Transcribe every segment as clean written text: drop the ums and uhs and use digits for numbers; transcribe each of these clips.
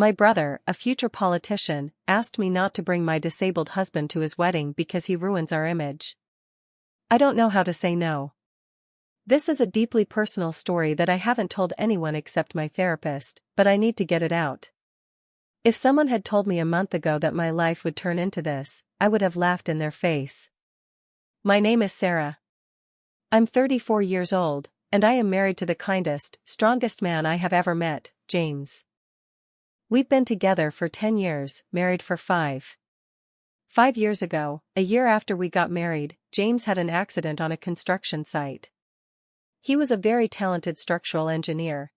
My brother, a future politician, asked me not to bring my disabled husband to his wedding because he ruins our image. I don't know how to say no. This is a deeply personal story that I haven't told anyone except my therapist, but I need to get it out. If someone had told me a month ago that my life would turn into this, I would have laughed in their face. My name is Sarah. I'm 34 years old, and I am married to the kindest, strongest man I have ever met, James. We've been together for 10 years, married for 5. 5 years ago, a year after we got married, James had an accident on a construction site. He was a very talented structural engineer.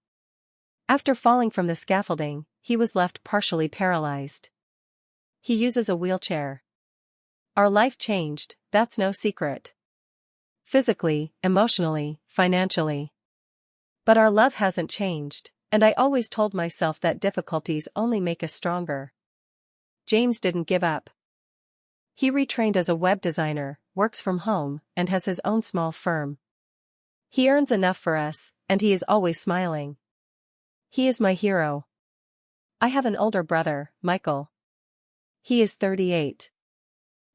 After falling from the scaffolding, he was left partially paralyzed. He uses a wheelchair. Our life changed, that's no secret. Physically, emotionally, financially. But our love hasn't changed, and I always told myself that difficulties only make us stronger. James didn't give up. He retrained as a web designer, works from home, and has his own small firm. He earns enough for us, and he is always smiling. He is my hero. I have an older brother, Michael. He is 38.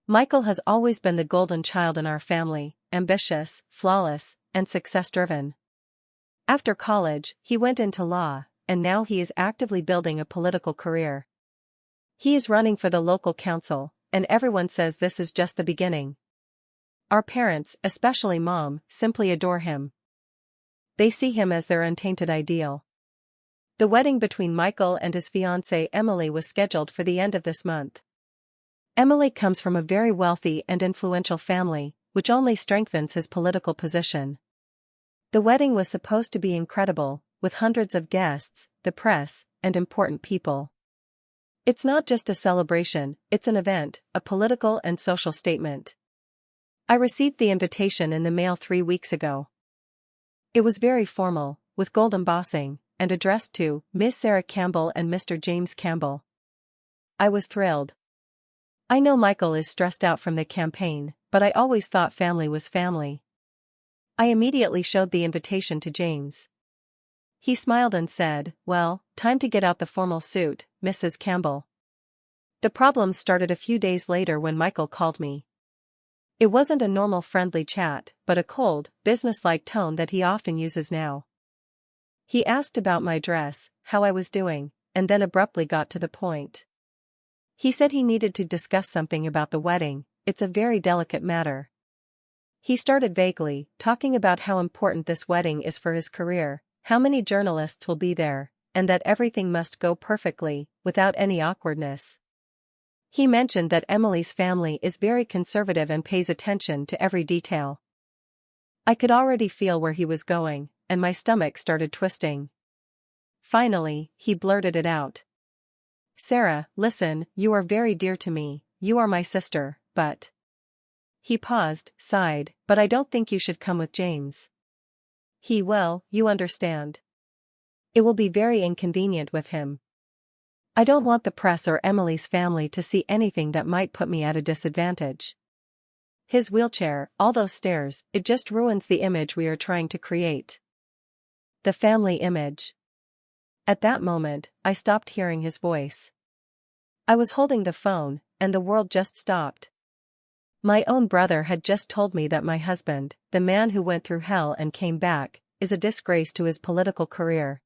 Michael has always been the golden child in our family, ambitious, flawless, and success-driven. After college, he went into law, and now he is actively building a political career. He is running for the local council, and everyone says this is just the beginning. Our parents, especially Mom, simply adore him. They see him as their untainted ideal. The wedding between Michael and his fiancée Emily was scheduled for the end of this month. Emily comes from a very wealthy and influential family, which only strengthens his political position. The wedding was supposed to be incredible, with hundreds of guests, the press, and important people. It's not just a celebration, it's an event, a political and social statement. I received the invitation in the mail 3 weeks ago. It was very formal, with gold embossing, and addressed to Miss Sarah Campbell and Mr. James Campbell. I was thrilled. I know Michael is stressed out from the campaign, but I always thought family was family. I immediately showed the invitation to James. He smiled and said, "Well, time to get out the formal suit, Mrs. Campbell." The problems started a few days later when Michael called me. It wasn't a normal friendly chat, but a cold, businesslike tone that he often uses now. He asked about my dress, how I was doing, and then abruptly got to the point. He said he needed to discuss something about the wedding. It's a very delicate matter. He started vaguely, talking about how important this wedding is for his career, how many journalists will be there, and that everything must go perfectly, without any awkwardness. He mentioned that Emily's family is very conservative and pays attention to every detail. I could already feel where he was going, and my stomach started twisting. Finally, he blurted it out. "Sarah, listen, you are very dear to me, you are my sister, but..." He paused, sighed, "But I don't think you should come with James. Well, you understand. It will be very inconvenient with him. I don't want the press or Emily's family to see anything that might put me at a disadvantage. His wheelchair, all those stairs, it just ruins the image we are trying to create. The family image." At that moment, I stopped hearing his voice. I was holding the phone, and the world just stopped. My own brother had just told me that my husband, the man who went through hell and came back, is a disgrace to his political career.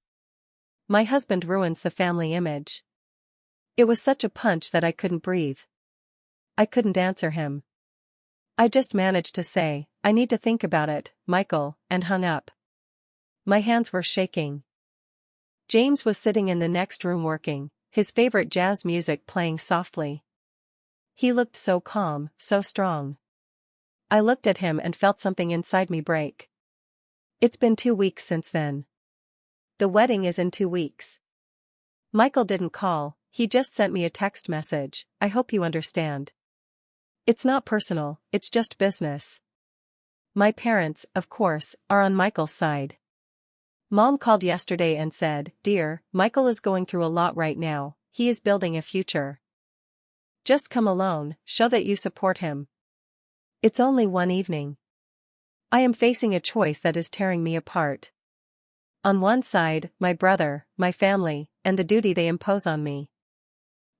My husband ruins the family image. It was such a punch that I couldn't breathe. I couldn't answer him. I just managed to say, "I need to think about it, Michael," and hung up. My hands were shaking. James was sitting in the next room working, his favorite jazz music playing softly. He looked so calm, so strong. I looked at him and felt something inside me break. It's been 2 weeks since then. The wedding is in 2 weeks. Michael didn't call, he just sent me a text message, "I hope you understand. It's not personal, it's just business." My parents, of course, are on Michael's side. Mom called yesterday and said, "Dear, Michael is going through a lot right now, he is building a future. Just come alone, show that you support him. It's only one evening." I am facing a choice that is tearing me apart. On one side, my brother, my family, and the duty they impose on me.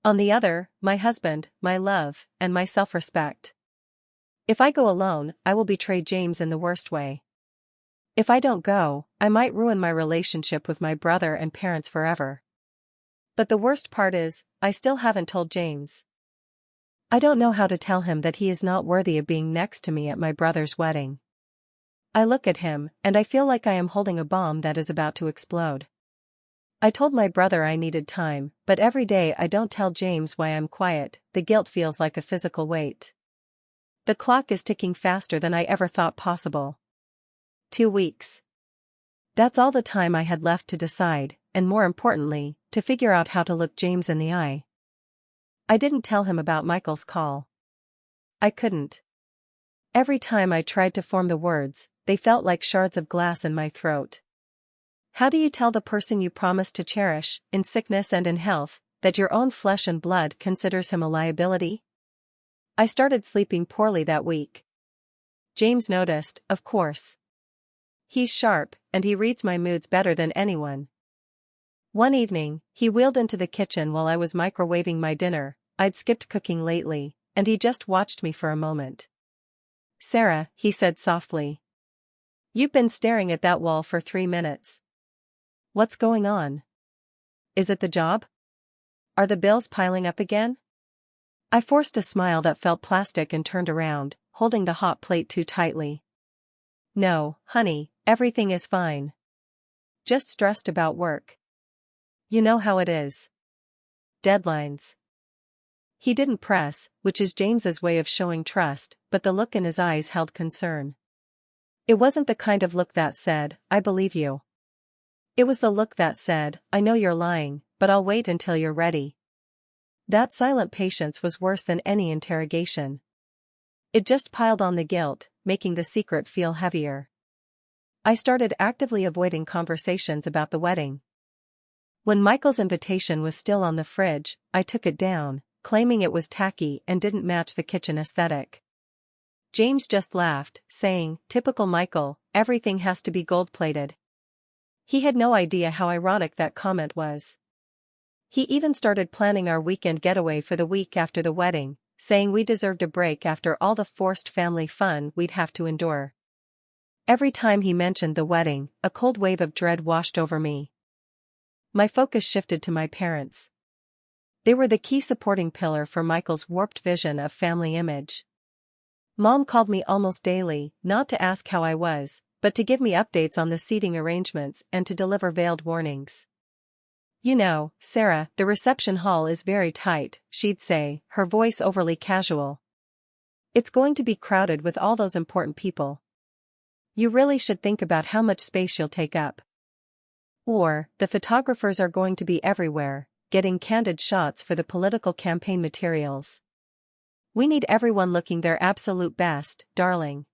On the other, my husband, my love, and my self-respect. If I go alone, I will betray James in the worst way. If I don't go, I might ruin my relationship with my brother and parents forever. But the worst part is, I still haven't told James. I don't know how to tell him that he is not worthy of being next to me at my brother's wedding. I look at him, and I feel like I am holding a bomb that is about to explode. I told my brother I needed time, but every day I don't tell James why I'm quiet. The guilt feels like a physical weight. The clock is ticking faster than I ever thought possible. 2 weeks. That's all the time I had left to decide, and more importantly, to figure out how to look James in the eye. I didn't tell him about Michael's call. I couldn't. Every time I tried to form the words, they felt like shards of glass in my throat. How do you tell the person you promised to cherish, in sickness and in health, that your own flesh and blood considers him a liability? I started sleeping poorly that week. James noticed, of course. He's sharp, and he reads my moods better than anyone. One evening, he wheeled into the kitchen while I was microwaving my dinner. I'd skipped cooking lately, and he just watched me for a moment. "Sarah," he said softly. "You've been staring at that wall for 3 minutes. What's going on? Is it the job? Are the bills piling up again?" I forced a smile that felt plastic and turned around, holding the hot plate too tightly. "No, honey, everything is fine. Just stressed about work. You know how it is. Deadlines." He didn't press, which is James's way of showing trust, but the look in his eyes held concern. It wasn't the kind of look that said, "I believe you." It was the look that said, "I know you're lying, but I'll wait until you're ready." That silent patience was worse than any interrogation. It just piled on the guilt, making the secret feel heavier. I started actively avoiding conversations about the wedding. When Michael's invitation was still on the fridge, I took it down, claiming it was tacky and didn't match the kitchen aesthetic. James just laughed, saying, "Typical Michael, everything has to be gold-plated." He had no idea how ironic that comment was. He even started planning our weekend getaway for the week after the wedding, saying we deserved a break after all the forced family fun we'd have to endure. Every time he mentioned the wedding, a cold wave of dread washed over me. My focus shifted to my parents. They were the key supporting pillar for Michael's warped vision of family image. Mom called me almost daily, not to ask how I was, but to give me updates on the seating arrangements and to deliver veiled warnings. "You know, Sarah, the reception hall is very tight," she'd say, her voice overly casual. "It's going to be crowded with all those important people. You really should think about how much space you'll take up." Or, "The photographers are going to be everywhere, getting candid shots for the political campaign materials. We need everyone looking their absolute best, darling."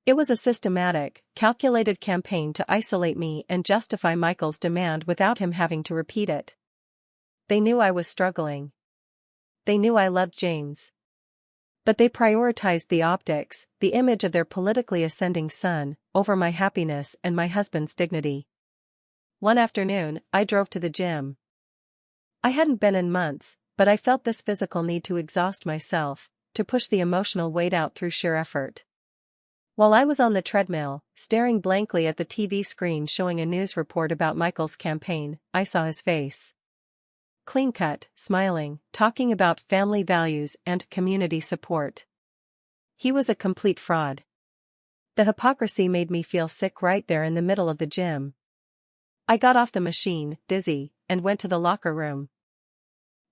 It was a systematic, calculated campaign to isolate me and justify Michael's demand without him having to repeat it. They knew I was struggling. They knew I loved James. But they prioritized the optics, the image of their politically ascending son, over my happiness and my husband's dignity. One afternoon, I drove to the gym. I hadn't been in months, but I felt this physical need to exhaust myself, to push the emotional weight out through sheer effort. While I was on the treadmill, staring blankly at the TV screen showing a news report about Michael's campaign, I saw his face. Clean-cut, smiling, talking about family values and community support. He was a complete fraud. The hypocrisy made me feel sick right there in the middle of the gym. I got off the machine, dizzy, and went to the locker room.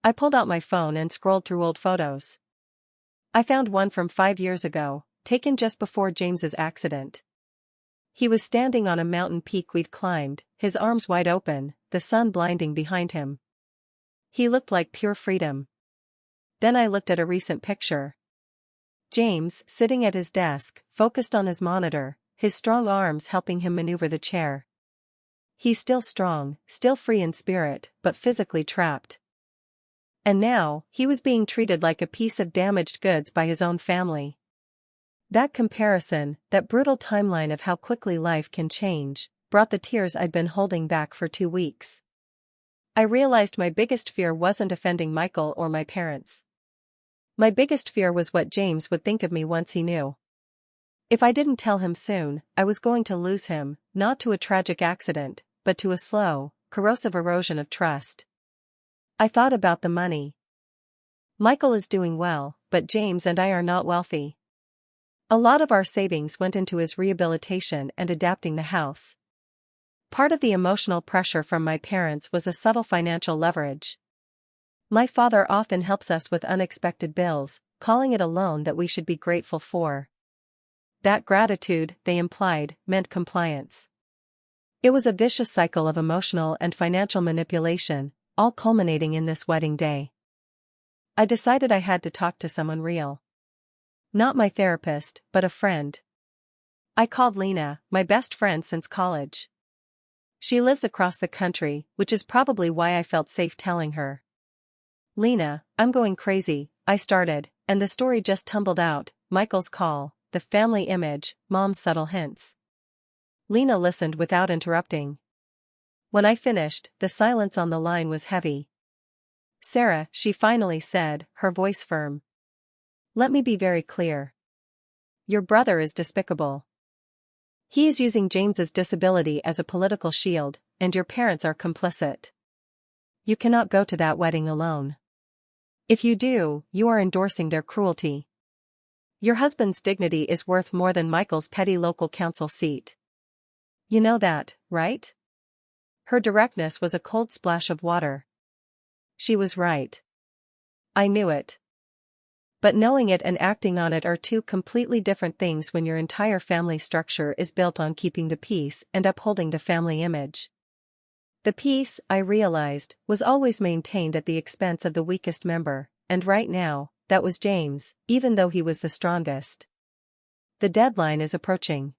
I pulled out my phone and scrolled through old photos. I found one from 5 years ago, taken just before James's accident. He was standing on a mountain peak we'd climbed, his arms wide open, the sun blinding behind him. He looked like pure freedom. Then I looked at a recent picture. James, sitting at his desk, focused on his monitor, his strong arms helping him maneuver the chair. He's still strong, still free in spirit, but physically trapped. And now, he was being treated like a piece of damaged goods by his own family. That comparison, that brutal timeline of how quickly life can change, brought the tears I'd been holding back for 2 weeks. I realized my biggest fear wasn't offending Michael or my parents. My biggest fear was what James would think of me once he knew. If I didn't tell him soon, I was going to lose him, not to a tragic accident, but to a slow, corrosive erosion of trust. I thought about the money. Michael is doing well, but James and I are not wealthy. A lot of our savings went into his rehabilitation and adapting the house. Part of the emotional pressure from my parents was a subtle financial leverage. My father often helps us with unexpected bills, calling it a loan that we should be grateful for. That gratitude, they implied, meant compliance. It was a vicious cycle of emotional and financial manipulation, all culminating in this wedding day. I decided I had to talk to someone real. Not my therapist, but a friend. I called Lena, my best friend since college. She lives across the country, which is probably why I felt safe telling her. Lena, I'm going crazy, I started, and the story just tumbled out: Michael's call, the family image, Mom's subtle hints. Lena listened without interrupting. When I finished, the silence on the line was heavy. Sarah, she finally said, her voice firm. Let me be very clear. Your brother is despicable. He is using James's disability as a political shield, and your parents are complicit. You cannot go to that wedding alone. If you do, you are endorsing their cruelty. Your husband's dignity is worth more than Michael's petty local council seat. You know that, right? Her directness was a cold splash of water. She was right. I knew it. But knowing it and acting on it are two completely different things when your entire family structure is built on keeping the peace and upholding the family image. The peace, I realized, was always maintained at the expense of the weakest member, and right now, that was James, even though he was the strongest. The deadline is approaching.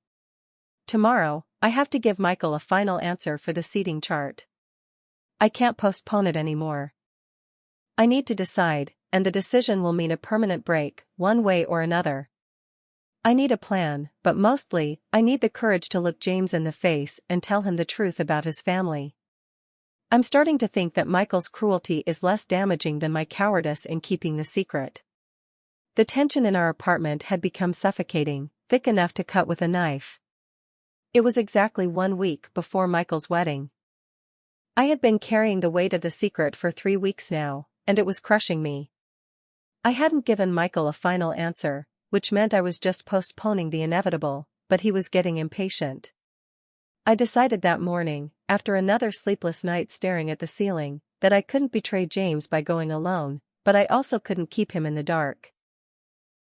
Tomorrow, I have to give Michael a final answer for the seating chart. I can't postpone it anymore. I need to decide, and the decision will mean a permanent break, one way or another. I need a plan, but mostly, I need the courage to look James in the face and tell him the truth about his family. I'm starting to think that Michael's cruelty is less damaging than my cowardice in keeping the secret. The tension in our apartment had become suffocating, thick enough to cut with a knife. It was exactly 1 week before Michael's wedding. I had been carrying the weight of the secret for 3 weeks now, and it was crushing me. I hadn't given Michael a final answer, which meant I was just postponing the inevitable, but he was getting impatient. I decided that morning, after another sleepless night staring at the ceiling, that I couldn't betray James by going alone, but I also couldn't keep him in the dark.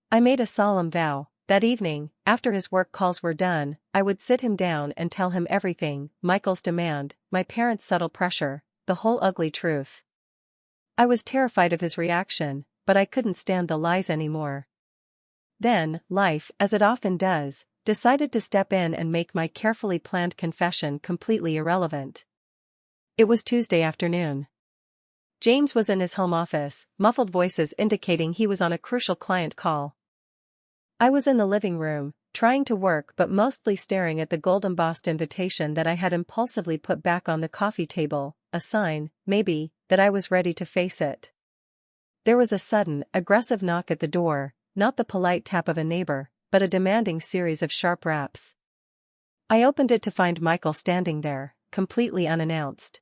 I made a solemn vow: that evening, after his work calls were done, I would sit him down and tell him everything: Michael's demand, my parents' subtle pressure, the whole ugly truth. I was terrified of his reaction, but I couldn't stand the lies anymore. Then, life, as it often does, decided to step in and make my carefully planned confession completely irrelevant. It was Tuesday afternoon. James was in his home office, muffled voices indicating he was on a crucial client call. I was in the living room, trying to work but mostly staring at the gold-embossed invitation that I had impulsively put back on the coffee table, a sign, maybe, that I was ready to face it. There was a sudden, aggressive knock at the door, not the polite tap of a neighbor, but a demanding series of sharp raps. I opened it to find Michael standing there, completely unannounced.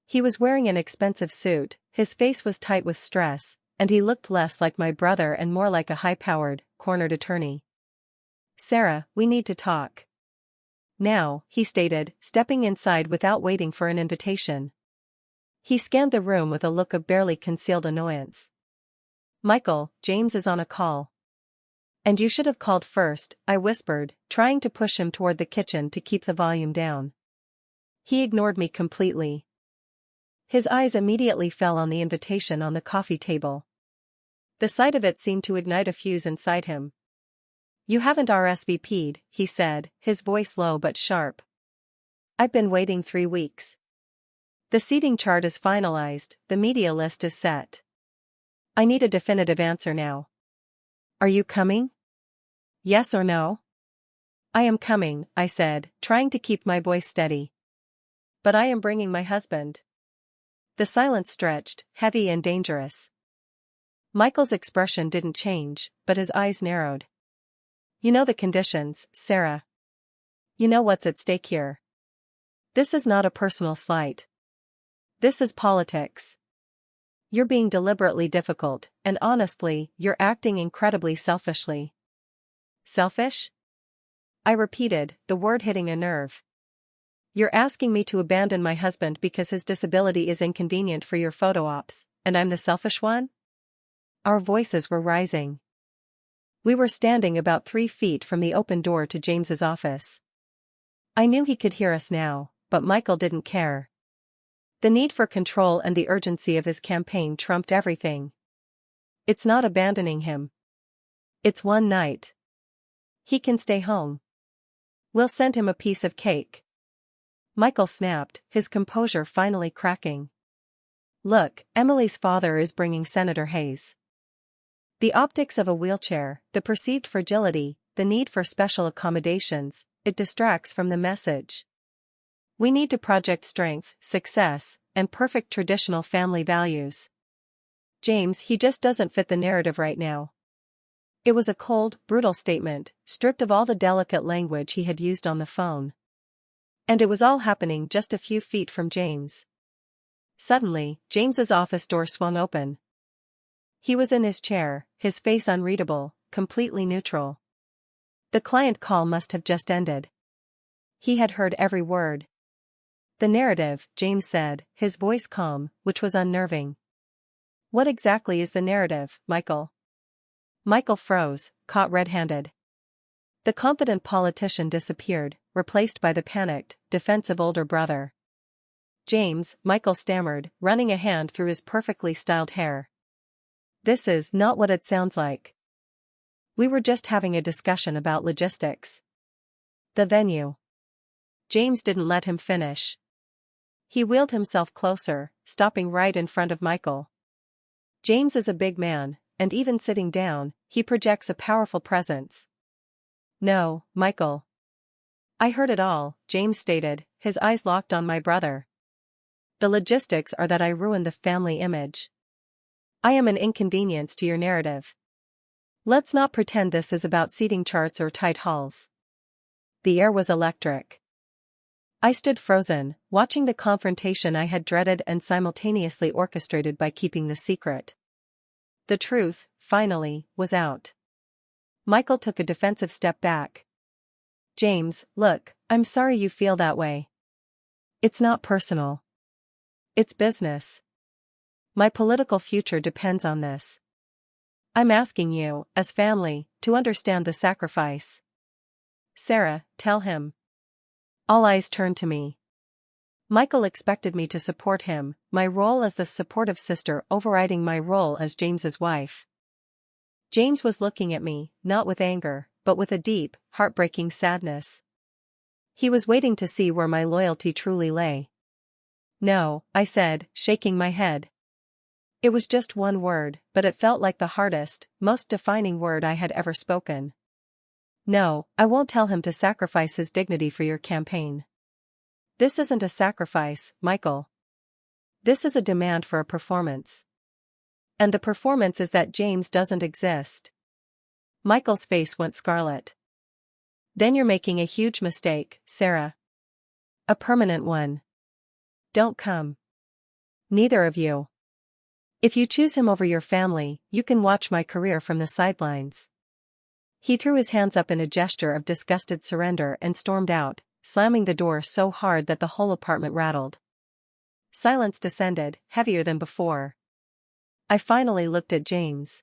He was wearing an expensive suit, his face was tight with stress, and he looked less like my brother and more like a high-powered, cornered attorney. "Sarah, we need to talk now," he stated, stepping inside without waiting for an invitation. He scanned the room with a look of barely concealed annoyance. "Michael, James is on a call." "And you should have called first," I whispered, trying to push him toward the kitchen to keep the volume down. He ignored me completely. His eyes immediately fell on the invitation on the coffee table. The sight of it seemed to ignite a fuse inside him. "You haven't RSVP'd," he said, his voice low but sharp. "I've been waiting 3 weeks. The seating chart is finalized, the media list is set. I need a definitive answer now. Are you coming? Yes or no?" "I am coming," I said, trying to keep my voice steady. "But I am bringing my husband." The silence stretched, heavy and dangerous. Michael's expression didn't change, but his eyes narrowed. You know the conditions, Sarah. You know what's at stake here. This is not a personal slight. This is politics. You're being deliberately difficult, and honestly, you're acting incredibly selfishly. Selfish? I repeated, the word hitting a nerve. You're asking me to abandon my husband because his disability is inconvenient for your photo ops, and I'm the selfish one? Our voices were rising. We were standing about 3 feet from the open door to James's office. I knew he could hear us now, but Michael didn't care. The need for control and the urgency of his campaign trumped everything. It's not abandoning him. It's one night. He can stay home. We'll send him a piece of cake. Michael snapped, his composure finally cracking. Look, Emily's father is bringing Senator Hayes. The optics of a wheelchair, the perceived fragility, the need for special accommodations, it distracts from the message. We need to project strength, success, and perfect traditional family values. James, he just doesn't fit the narrative right now. It was a cold, brutal statement, stripped of all the delicate language he had used on the phone. And it was all happening just a few feet from James. Suddenly, James's office door swung open. He was in his chair, his face unreadable, completely neutral. The client call must have just ended. He had heard every word. The narrative, James said, his voice calm, which was unnerving. What exactly is the narrative, Michael? Michael froze, caught red-handed. The confident politician disappeared, replaced by the panicked, defensive older brother. James, Michael stammered, running a hand through his perfectly styled hair. This is not what it sounds like. We were just having a discussion about logistics. The venue. James didn't let him finish. He wheeled himself closer, stopping right in front of Michael. James is a big man, and even sitting down, he projects a powerful presence. No, Michael. I heard it all, James stated, his eyes locked on my brother. The logistics are that I ruined the family image. I am an inconvenience to your narrative. Let's not pretend this is about seating charts or tight halls. The air was electric. I stood frozen, watching the confrontation I had dreaded and simultaneously orchestrated by keeping the secret. The truth, finally, was out. Michael took a defensive step back. James, look, I'm sorry you feel that way. It's not personal. It's business. My political future depends on this. I'm asking you, as family, to understand the sacrifice. Sarah, tell him. All eyes turned to me. Michael expected me to support him, my role as the supportive sister overriding my role as James's wife. James was looking at me, not with anger, but with a deep, heartbreaking sadness. He was waiting to see where my loyalty truly lay. No, I said, shaking my head. It was just one word, but it felt like the hardest, most defining word I had ever spoken. No, I won't tell him to sacrifice his dignity for your campaign. This isn't a sacrifice, Michael. This is a demand for a performance. And the performance is that James doesn't exist. Michael's face went scarlet. Then you're making a huge mistake, Sarah. A permanent one. Don't come. Neither of you. If you choose him over your family, you can watch my career from the sidelines. He threw his hands up in a gesture of disgusted surrender and stormed out, slamming the door so hard that the whole apartment rattled. Silence descended, heavier than before. I finally looked at James.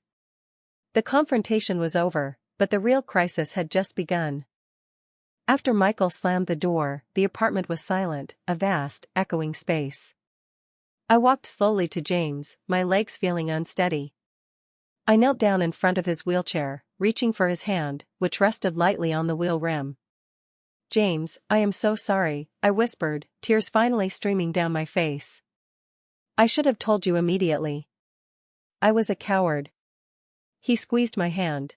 The confrontation was over, but the real crisis had just begun. After Michael slammed the door, the apartment was silent, a vast, echoing space. I walked slowly to James, my legs feeling unsteady. I knelt down in front of his wheelchair, reaching for his hand, which rested lightly on the wheel rim. James, I am so sorry, I whispered, tears finally streaming down my face. I should have told you immediately. I was a coward. He squeezed my hand.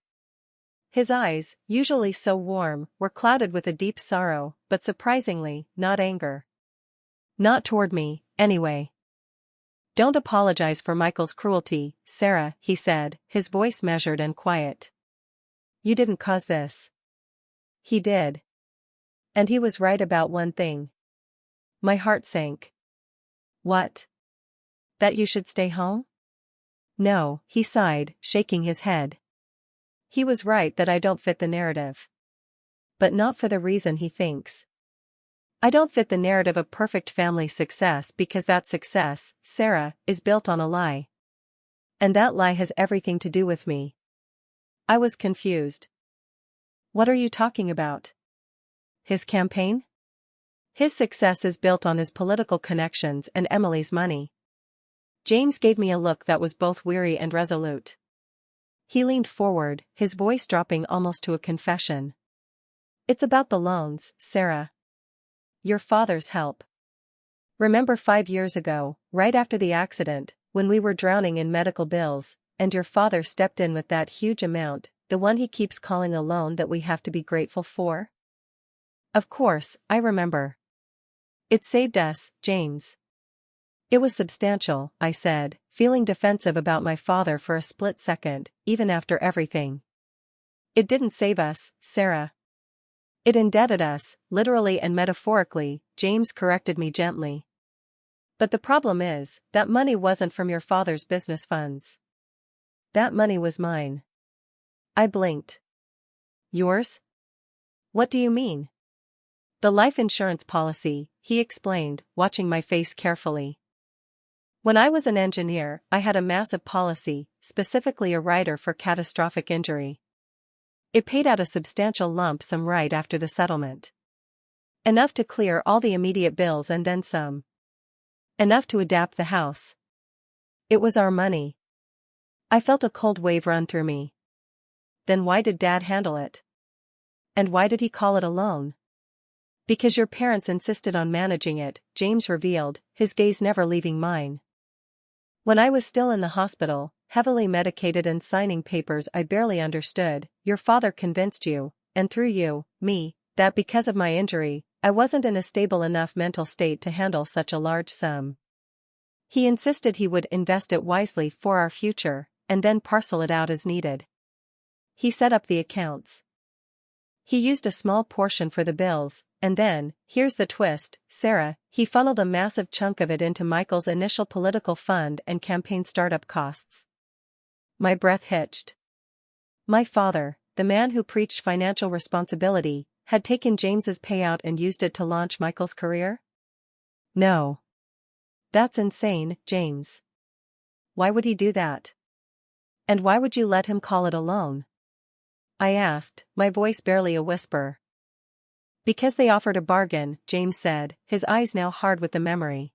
His eyes, usually so warm, were clouded with a deep sorrow, but surprisingly, not anger. Not toward me, anyway. Don't apologize for Michael's cruelty, Sarah, he said, his voice measured and quiet. You didn't cause this. He did. And he was right about one thing. My heart sank. What? That you should stay home? No, he sighed, shaking his head. He was right that I don't fit the narrative. But not for the reason he thinks. I don't fit the narrative of perfect family success because that success, Sarah, is built on a lie. And that lie has everything to do with me. I was confused. What are you talking about? His campaign? His success is built on his political connections and Emily's money. James gave me a look that was both weary and resolute. He leaned forward, his voice dropping almost to a confession. It's about the loans, Sarah. Your father's help. Remember 5 years ago, right after the accident, when we were drowning in medical bills, and your father stepped in with that huge amount, the one he keeps calling a loan that we have to be grateful for? Of course, I remember. It saved us, James. It was substantial, I said, feeling defensive about my father for a split second, even after everything. It didn't save us, Sarah. It indebted us, literally and metaphorically, James corrected me gently. But the problem is, that money wasn't from your father's business funds. That money was mine. I blinked. Yours? What do you mean? The life insurance policy, he explained, watching my face carefully. When I was an engineer, I had a massive policy, specifically a rider for catastrophic injury. It paid out a substantial lump sum right after the settlement. Enough to clear all the immediate bills and then some. Enough to adapt the house. It was our money. I felt a cold wave run through me. Then why did Dad handle it? And why did he call it a loan? Because your parents insisted on managing it, James revealed, his gaze never leaving mine. When I was still in the hospital, heavily medicated and signing papers I barely understood, your father convinced you, and through you, me, that because of my injury, I wasn't in a stable enough mental state to handle such a large sum. He insisted he would invest it wisely for our future, and then parcel it out as needed. He set up the accounts. He used a small portion for the bills, and then, here's the twist, Sarah, he funneled a massive chunk of it into Michael's initial political fund and campaign startup costs. My breath hitched. My father, the man who preached financial responsibility, had taken James's payout and used it to launch Michael's career? No. That's insane, James. Why would he do that? And why would you let him call it a loan? I asked, my voice barely a whisper. Because they offered a bargain, James said, his eyes now hard with the memory.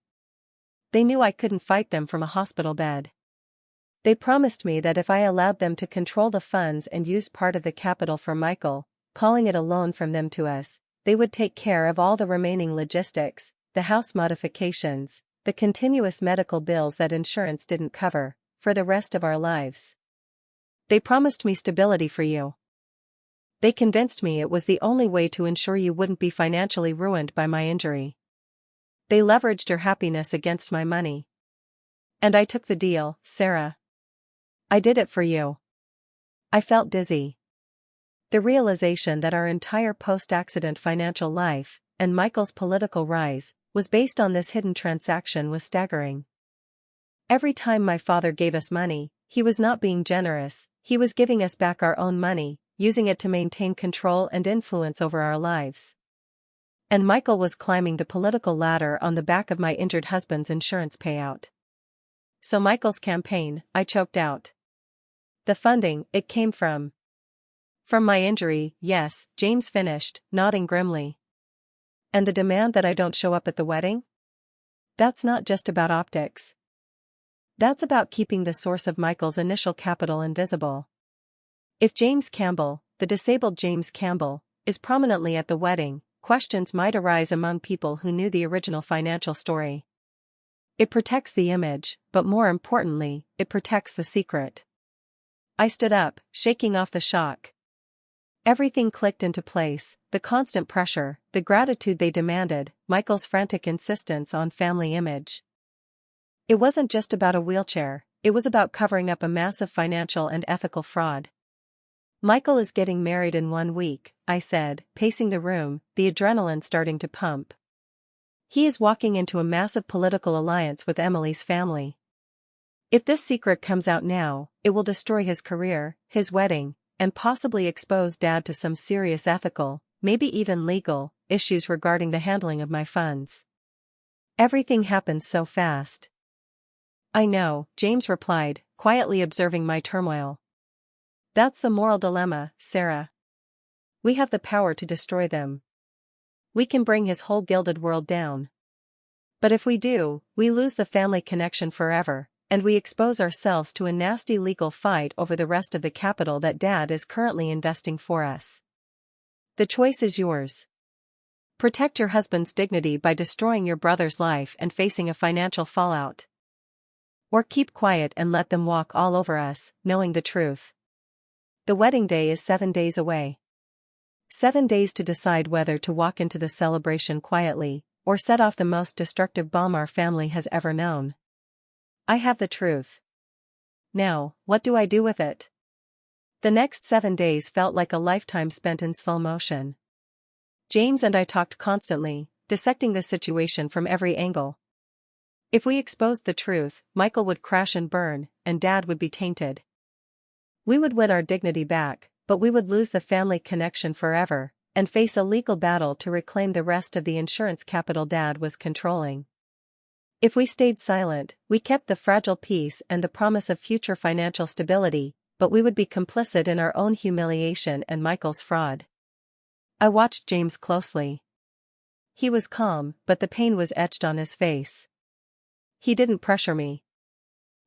They knew I couldn't fight them from a hospital bed. They promised me that if I allowed them to control the funds and use part of the capital for Michael, calling it a loan from them to us, they would take care of all the remaining logistics, the house modifications, the continuous medical bills that insurance didn't cover, for the rest of our lives. They promised me stability for you. They convinced me it was the only way to ensure you wouldn't be financially ruined by my injury. They leveraged your happiness against my money. And I took the deal, Sarah. I did it for you. I felt dizzy. The realization that our entire post-accident financial life, and Michael's political rise, was based on this hidden transaction was staggering. Every time my father gave us money, he was not being generous, he was giving us back our own money, using it to maintain control and influence over our lives. And Michael was climbing the political ladder on the back of my injured husband's insurance payout. So Michael's campaign, I choked out. The funding, it came from my injury, yes, James finished, nodding grimly. And the demand that I don't show up at the wedding? That's not just about optics. That's about keeping the source of Michael's initial capital invisible. If James Campbell, the disabled James Campbell, is prominently at the wedding, questions might arise among people who knew the original financial story. It protects the image, but more importantly, it protects the secret. I stood up, shaking off the shock. Everything clicked into place, the constant pressure, the gratitude they demanded, Michael's frantic insistence on family image. It wasn't just about a wheelchair, it was about covering up a massive financial and ethical fraud. Michael is getting married in 1 week, I said, pacing the room, the adrenaline starting to pump. He is walking into a massive political alliance with Emily's family. If this secret comes out now, it will destroy his career, his wedding, and possibly expose Dad to some serious ethical, maybe even legal, issues regarding the handling of my funds. Everything happened so fast. I know, James replied, quietly observing my turmoil. That's the moral dilemma, Sarah. We have the power to destroy them. We can bring his whole gilded world down. But if we do, we lose the family connection forever, and we expose ourselves to a nasty legal fight over the rest of the capital that Dad is currently investing for us. The choice is yours. Protect your husband's dignity by destroying your brother's life and facing a financial fallout. Or keep quiet and let them walk all over us, knowing the truth. The wedding day is 7 days away. 7 days to decide whether to walk into the celebration quietly, or set off the most destructive bomb our family has ever known. I have the truth. Now, what do I do with it? The next 7 days felt like a lifetime spent in slow motion. James and I talked constantly, dissecting the situation from every angle. If we exposed the truth, Michael would crash and burn, and Dad would be tainted. We would win our dignity back, but we would lose the family connection forever, and face a legal battle to reclaim the rest of the insurance capital Dad was controlling. If we stayed silent, we kept the fragile peace and the promise of future financial stability, but we would be complicit in our own humiliation and Michael's fraud. I watched James closely. He was calm, but the pain was etched on his face. He didn't pressure me.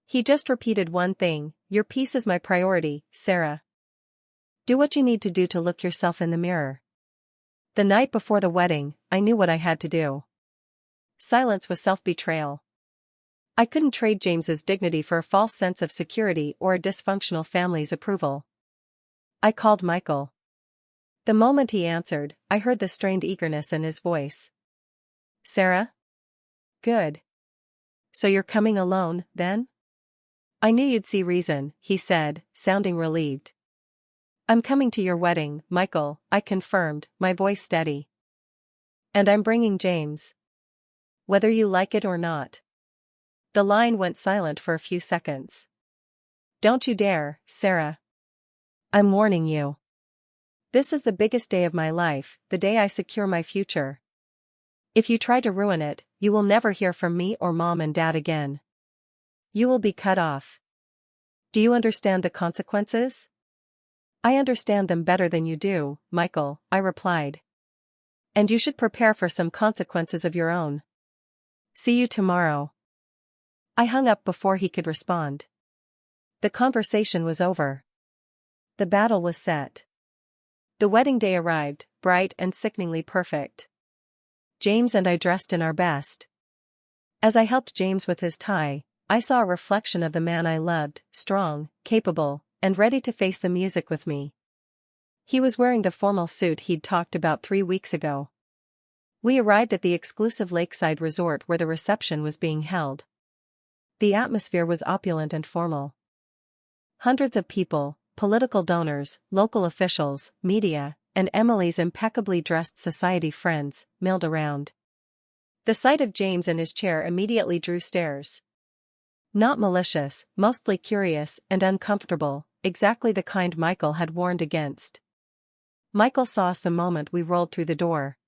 He just repeated one thing: your peace is my priority, Sarah. Do what you need to do to look yourself in the mirror. The night before the wedding, I knew what I had to do. Silence was self-betrayal. I couldn't trade James's dignity for a false sense of security or a dysfunctional family's approval. I called Michael. The moment he answered, I heard the strained eagerness in his voice. Sarah? Good. So you're coming alone, then? I knew you'd see reason, he said, sounding relieved. I'm coming to your wedding, Michael, I confirmed, my voice steady. And I'm bringing James. Whether you like it or not. The line went silent for a few seconds. Don't you dare, Sarah. I'm warning you. This is the biggest day of my life, the day I secure my future. If you try to ruin it, you will never hear from me or Mom and Dad again. You will be cut off. Do you understand the consequences? I understand them better than you do, Michael, I replied. And you should prepare for some consequences of your own. See you tomorrow. I hung up before he could respond. The conversation was over. The battle was set. The wedding day arrived, bright and sickeningly perfect. James and I dressed in our best. As I helped James with his tie, I saw a reflection of the man I loved, strong, capable, and ready to face the music with me. He was wearing the formal suit he'd talked about 3 weeks ago. We arrived at the exclusive lakeside resort where the reception was being held. The atmosphere was opulent and formal. Hundreds of people, political donors, local officials, media, and Emily's impeccably dressed society friends, milled around. The sight of James in his chair immediately drew stares. Not malicious, mostly curious and uncomfortable, exactly the kind Michael had warned against. Michael saw us the moment we rolled through the door.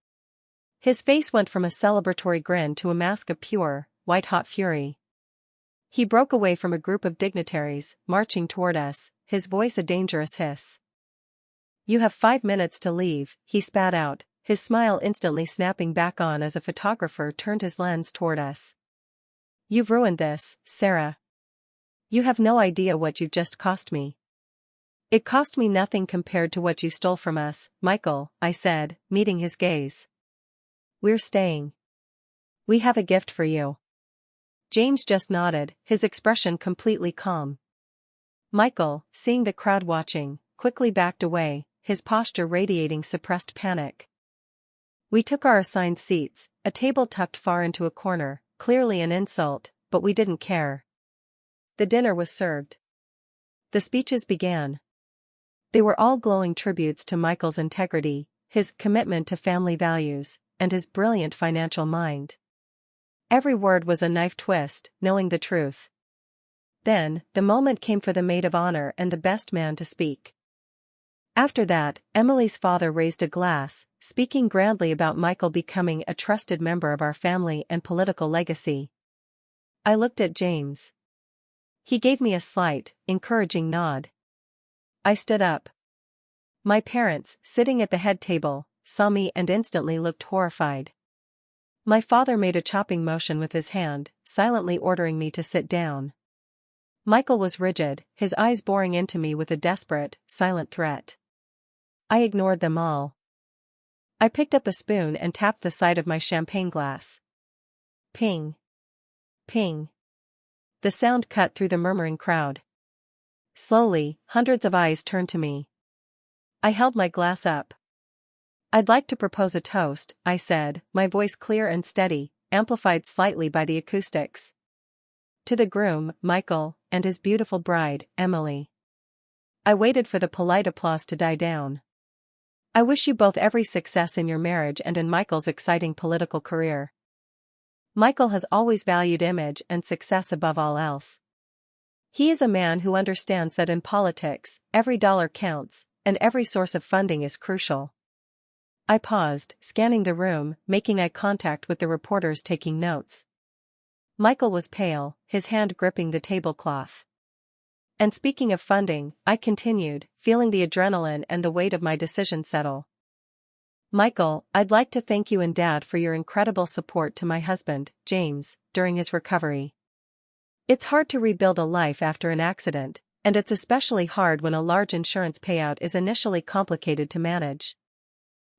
His face went from a celebratory grin to a mask of pure, white-hot fury. He broke away from a group of dignitaries, marching toward us, his voice a dangerous hiss. You have 5 minutes to leave, he spat out, his smile instantly snapping back on as a photographer turned his lens toward us. You've ruined this, Sarah. You have no idea what you've just cost me. It cost me nothing compared to what you stole from us, Michael, I said, meeting his gaze. We're staying. We have a gift for you. James just nodded, his expression completely calm. Michael, seeing the crowd watching, quickly backed away, his posture radiating suppressed panic. We took our assigned seats, a table tucked far into a corner, clearly an insult, but we didn't care. The dinner was served. The speeches began. They were all glowing tributes to Michael's integrity, his commitment to family values, and his brilliant financial mind. Every word was a knife twist, knowing the truth. Then, the moment came for the maid of honor and the best man to speak. After that, Emily's father raised a glass, speaking grandly about Michael becoming a trusted member of our family and political legacy. I looked at James. He gave me a slight, encouraging nod. I stood up. My parents, sitting at the head table, saw me and instantly looked horrified. My father made a chopping motion with his hand, silently ordering me to sit down. Michael was rigid, his eyes boring into me with a desperate, silent threat. I ignored them all. I picked up a spoon and tapped the side of my champagne glass. Ping. Ping. The sound cut through the murmuring crowd. Slowly, hundreds of eyes turned to me. I held my glass up. "I'd like to propose a toast," I said, my voice clear and steady, amplified slightly by the acoustics. "To the groom, Michael, and his beautiful bride, Emily." I waited for the polite applause to die down. "I wish you both every success in your marriage and in Michael's exciting political career. Michael has always valued image and success above all else. He is a man who understands that in politics, every dollar counts, and every source of funding is crucial." I paused, scanning the room, making eye contact with the reporters taking notes. Michael was pale, his hand gripping the tablecloth. "And speaking of funding," I continued, feeling the adrenaline and the weight of my decision settle. "Michael, I'd like to thank you and Dad for your incredible support to my husband, James, during his recovery. It's hard to rebuild a life after an accident, and it's especially hard when a large insurance payout is initially complicated to manage.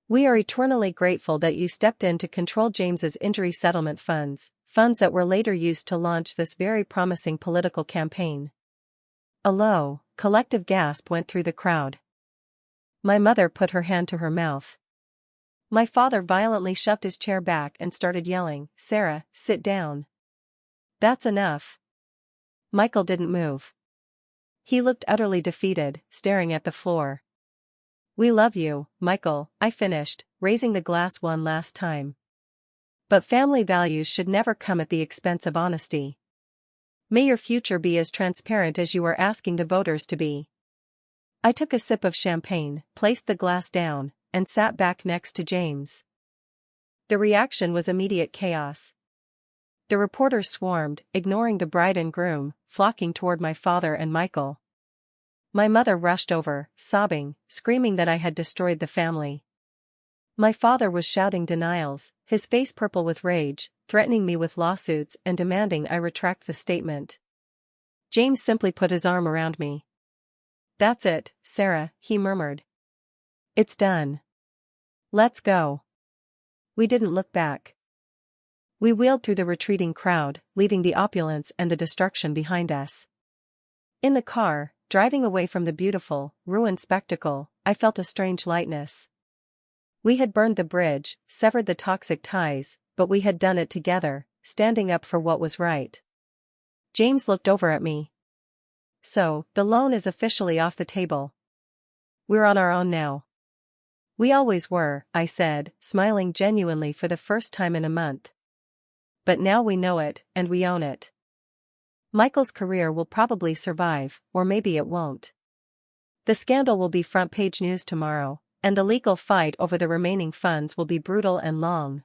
We are eternally grateful that you stepped in to control James's injury settlement funds that were later used to launch this very promising political campaign." A low, collective gasp went through the crowd. My mother put her hand to her mouth. My father violently shoved his chair back and started yelling, "Sarah, sit down. That's enough." Michael didn't move. He looked utterly defeated, staring at the floor. "We love you, Michael," I finished, raising the glass one last time. "But family values should never come at the expense of honesty. May your future be as transparent as you are asking the voters to be." I took a sip of champagne, placed the glass down, and sat back next to James. The reaction was immediate chaos. The reporters swarmed, ignoring the bride and groom, flocking toward my father and Michael. My mother rushed over, sobbing, screaming that I had destroyed the family. My father was shouting denials, his face purple with rage, threatening me with lawsuits and demanding I retract the statement. James simply put his arm around me. "That's it, Sarah," he murmured. "It's done. Let's go." We didn't look back. We wheeled through the retreating crowd, leaving the opulence and the destruction behind us. In the car, driving away from the beautiful, ruined spectacle, I felt a strange lightness. We had burned the bridge, severed the toxic ties, but we had done it together, standing up for what was right. James looked over at me. "So, the loan is officially off the table. We're on our own now." "We always were," I said, smiling genuinely for the first time in a month. "But now we know it, and we own it. Michael's career will probably survive, or maybe it won't. The scandal will be front-page news tomorrow, and the legal fight over the remaining funds will be brutal and long.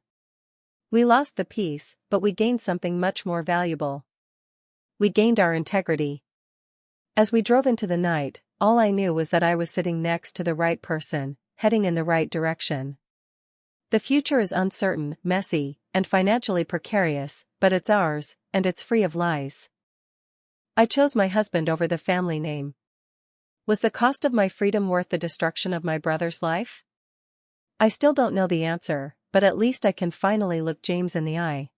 We lost the peace, but we gained something much more valuable. We gained our integrity." As we drove into the night, all I knew was that I was sitting next to the right person, heading in the right direction. The future is uncertain, messy, and financially precarious, but it's ours, and it's free of lies. I chose my husband over the family name. Was the cost of my freedom worth the destruction of my brother's life? I still don't know the answer, but at least I can finally look James in the eye.